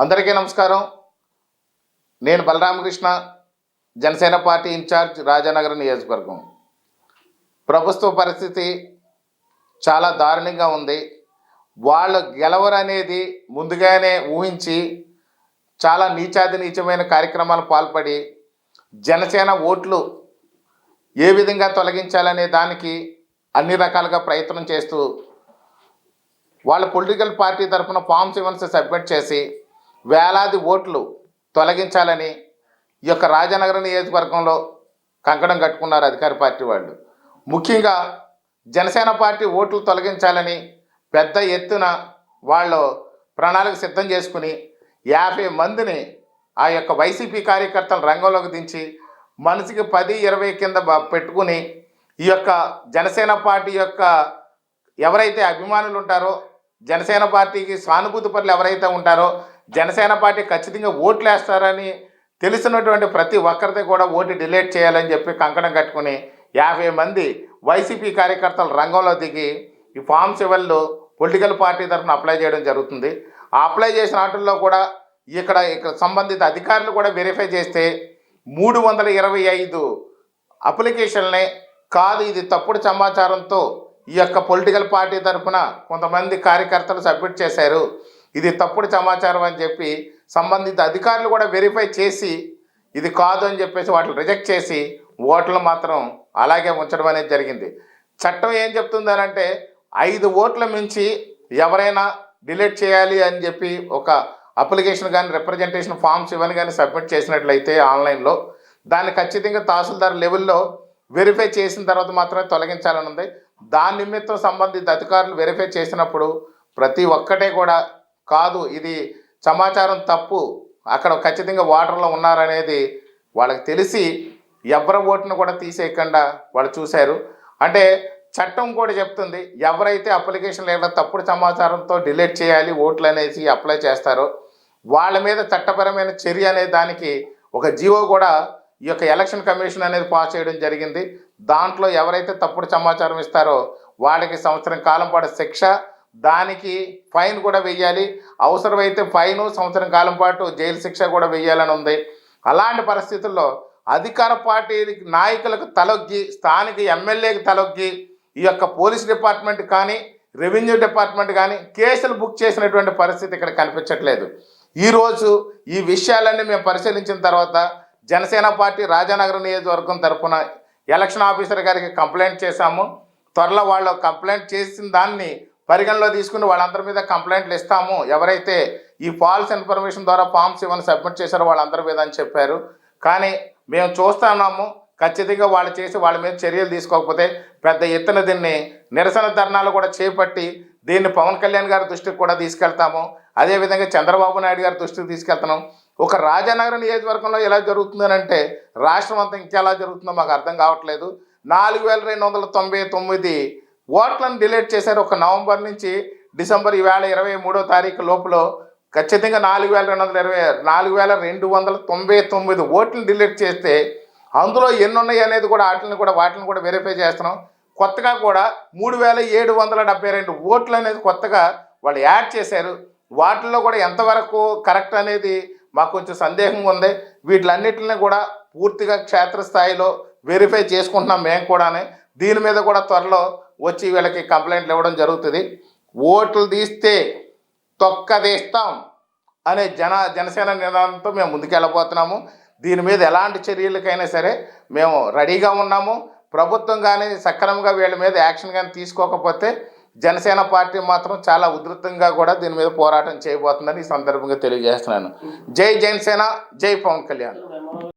అందరికీ నమస్కారం. నేను బలరామకృష్ణ, జనసేన పార్టీ ఇన్ఛార్జ్ రాజానగరం నియోజకవర్గం. ప్రభుత్వ పరిస్థితి చాలా దారుణంగా ఉంది. వాళ్ళు గెలవరనేది ముందుగానే ఊహించి చాలా నీచమైన కార్యక్రమాలు పాల్పడి జనసేన ఓట్లు ఏ విధంగా తొలగించాలనే దానికి అన్ని రకాలుగా ప్రయత్నం చేస్తూ వాళ్ళ పొలిటికల్ పార్టీ తరఫున ఫామ్ 7 సబ్మిట్ చేసి వేలాది ఓట్లు తొలగించాలని ఈ యొక్క రాజానగరం నియోజకవర్గంలో కంకణం కట్టుకున్నారు అధికార పార్టీ వాళ్ళు. ముఖ్యంగా జనసేన పార్టీ ఓట్లు తొలగించాలని పెద్ద ఎత్తున వాళ్ళు ప్రణాళిక సిద్ధం చేసుకుని 50 మందిని ఆ యొక్క వైసీపీ కార్యకర్తలు రంగంలోకి దించి మనిషికి 10-20 కింద పెట్టుకుని ఈ యొక్క జనసేన పార్టీ యొక్క ఎవరైతే అభిమానులు ఉంటారో, జనసేన పార్టీకి సానుభూతి పరులు ఎవరైతే ఉంటారో, జనసేన పార్టీ ఖచ్చితంగా ఓట్లు వేస్తారని తెలిసినటువంటి ప్రతి ఒక్కరిది కూడా ఓటు డిలీట్ చేయాలని చెప్పి కంకణం కట్టుకుని 50 మంది వైసీపీ కార్యకర్తలు రంగంలో దిగి ఈ ఫామ్ 7 పొలిటికల్ పార్టీ తరఫున అప్లై చేయడం జరుగుతుంది. ఆ అప్లై చేసిన వాటిల్లో కూడా ఇక్కడ సంబంధిత అధికారులు కూడా వెరిఫై చేస్తే 325 అప్లికేషన్లే కాదు, ఇది తప్పుడు సమాచారంతో ఈ యొక్క పొలిటికల్ పార్టీ తరఫున కొంతమంది కార్యకర్తలు సబ్మిట్ చేశారు, ఇది తప్పుడు సమాచారం అని చెప్పి సంబంధిత అధికారులు కూడా వెరిఫై చేసి ఇది కాదు అని చెప్పేసి వాటిని రిజెక్ట్ చేసి ఓట్లు మాత్రం అలాగే ఉంచడం అనేది జరిగింది. చట్టం ఏం చెప్తుందనంటే 5 ఓట్ల మించి ఎవరైనా డిలీట్ చేయాలి అని చెప్పి ఒక అప్లికేషన్ కానీ రిప్రజెంటేషన్ ఫామ్ 7 కానీ సబ్మిట్ చేసినట్లయితే ఆన్లైన్లో దాన్ని ఖచ్చితంగా తహసీల్దార్ లెవెల్లో వెరిఫై చేసిన తర్వాత మాత్రమే తొలగించాలని ఉంది. దాని నిమిత్తం సంబంధిత అధికారులు వెరిఫై చేసినప్పుడు ప్రతి ఒక్కటే కూడా కాదు, ఇది సమాచారం తప్పు, అక్కడ ఖచ్చితంగా ఓటర్లు ఉన్నారనేది వాళ్ళకి తెలిసి ఎవరి ఓటును కూడా తీసేయకుండా వాళ్ళు చూశారు. అంటే చట్టం కూడా చెప్తుంది, ఎవరైతే అప్లికేషన్ లేదా తప్పుడు సమాచారంతో డిలీట్ చేయాలి ఓట్లు అనేసి అప్లై చేస్తారో వాళ్ళ మీద చట్టపరమైన చర్య అనే దానికి ఒక జీవో కూడా ఈ యొక్క ఎలక్షన్ కమిషన్ అనేది పాస్ చేయడం జరిగింది. దాంట్లో ఎవరైతే తప్పుడు సమాచారం ఇస్తారో వాళ్ళకి 1 సంవత్సరం కాలం పాటు శిక్ష, దానికి ఫైన్ కూడా వెయ్యాలి, అవసరమైతే ఫైను 1 సంవత్సరం కాలం పాటు జైలు శిక్ష కూడా వెయ్యాలని ఉంది. అలాంటి పరిస్థితుల్లో అధికార పార్టీ నాయకులకు తలొగ్గి, స్థానిక ఎమ్మెల్యేకి తలొగ్గి ఈ యొక్క పోలీస్ డిపార్ట్మెంట్ కానీ రెవెన్యూ డిపార్ట్మెంట్ కానీ కేసులు బుక్ చేసినటువంటి పరిస్థితి ఇక్కడ కనిపించట్లేదు. ఈరోజు ఈ విషయాలన్నీ మేము పరిశీలించిన తర్వాత జనసేన పార్టీ రాజానగరం నియోజకవర్గం తరఫున ఎలక్షన్ ఆఫీసర్ గారికి కంప్లైంట్ చేశాము. త్వరలో వాళ్ళు కంప్లైంట్ చేసిన దాన్ని పరిగణలో తీసుకుని వాళ్ళందరి మీద కంప్లైంట్లు ఇస్తాము, ఎవరైతే ఈ ఫాల్స్ ఇన్ఫర్మేషన్ ద్వారా ఫామ్ 7 సబ్మిట్ చేశారో వాళ్ళందరి మీద అని చెప్పారు. కానీ మేము చూస్తున్నాము, ఖచ్చితంగా వాళ్ళు చేసి వాళ్ళ మీద చర్యలు తీసుకోకపోతే పెద్ద ఎత్తున దీన్ని నిరసన ధర్నాలు కూడా చేపట్టి దీన్ని పవన్ కళ్యాణ్ గారి దృష్టికి కూడా తీసుకెళ్తాము, అదేవిధంగా చంద్రబాబు నాయుడు గారి దృష్టికి తీసుకెళ్తున్నాం. ఒక రాజానగరం నియోజకవర్గంలో ఎలా జరుగుతుందనంటే రాష్ట్రం అంతా ఇంకెలా జరుగుతుందో మాకు అర్థం కావట్లేదు. 4299 ఓట్లను డిలీట్ చేశారు. ఒక నవంబర్ నుంచి డిసెంబర్ 23వ తారీఖు లోపల ఖచ్చితంగా 4299 ఓట్లను డిలీట్ చేస్తే అందులో ఎన్ని ఉన్నాయి అనేది కూడా వాటిని కూడా వెరిఫై చేస్తున్నాం. కొత్తగా కూడా 3772 ఓట్లు అనేది కొత్తగా వాళ్ళు యాడ్ చేశారు. వాటిల్లో కూడా ఎంతవరకు కరెక్ట్ అనేది మాకు కొంచెం సందేహంగా ఉంది. వీటిలన్నిటిని కూడా పూర్తిగా క్షేత్రస్థాయిలో వెరిఫై చేసుకుంటున్నాం మేము కూడానే. దీని మీద కూడా త్వరలో వచ్చి వీళ్ళకి కంప్లైంట్లు ఇవ్వడం జరుగుతుంది. ఓట్లు తీస్తే తొక్కదీస్తాం అనే జనసేన నినాదంతో మేము ముందుకెళ్ళబోతున్నాము. దీని మీద ఎలాంటి చర్యలకైనా సరే మేము రెడీగా ఉన్నాము. ప్రభుత్వం కానీ సక్రమంగా వీళ్ళ మీద యాక్షన్ కానీ తీసుకోకపోతే జనసేన పార్టీ మాత్రం చాలా ఉధృతంగా కూడా దీని మీద పోరాటం చేయబోతుందని ఈ సందర్భంగా తెలియజేస్తున్నాను. జై జనసేన, జై పవన్ కళ్యాణ్.